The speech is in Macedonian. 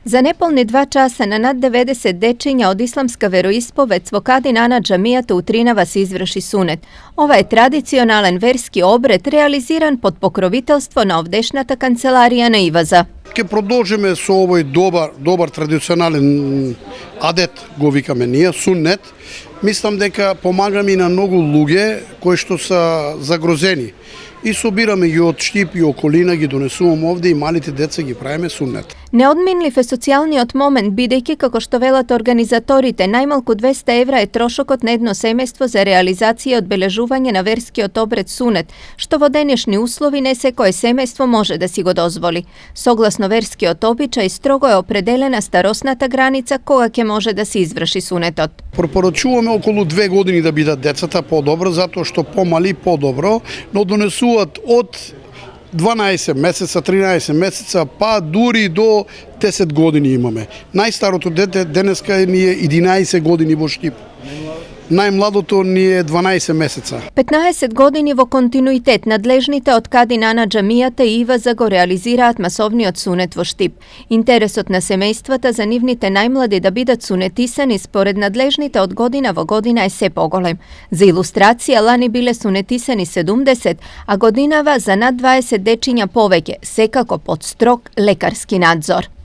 Za nepolni 2 časa na nad 90 dečinja od islamska veroispoved Svokadin Ana džamijata u Trinava se izvrši sunet. Ovaj je tradicionalan verski obred realiziran pod pokroviteljstvo na ovdešnjata kancelarija na Ivaza. Ке продолжиме со овој добар традиционален адет, го викаме ние, суннет. Мислам дека помагаме и на многу луѓе кои што се загрозени. И собираме ги од Штип и околина, ги донесуваме овде и малите деца ги правиме суннет. Neodminljiv je socijalniот moment, бидејќи, како што велат организаторите, најмалку 200 евра е трошокот на едно семејство за реализација и одбележување на верскиот обред сунет, што во денешни услови не секое семејство може да си го дозволи. Согласно верскиот обичај, строго е определена старосната граница кога ќе може да се изврши сунетот. Пропорачуваме околу 2 години да бидат децата подобро, затоа што помали подобро, но донесуваат од 12 месеца, 13 месеца, па дури до 10 години имаме. Најстарото дете денеска ни е 11 години во Штип. Најмладото ни е 12 месеца. 15 години во континуитет надлежните од Кадин Ана дžamijата и Иваза го реализираат масовниот сунет во Штип. Интересот на семејствата за нивните најмлади да бидат сунетисани според надлежните од година во година е се поголем. За илустрација, лани биле сунетисани 70, а годинава за над 20 дечиња повеќе, секако под строг лекарски надзор.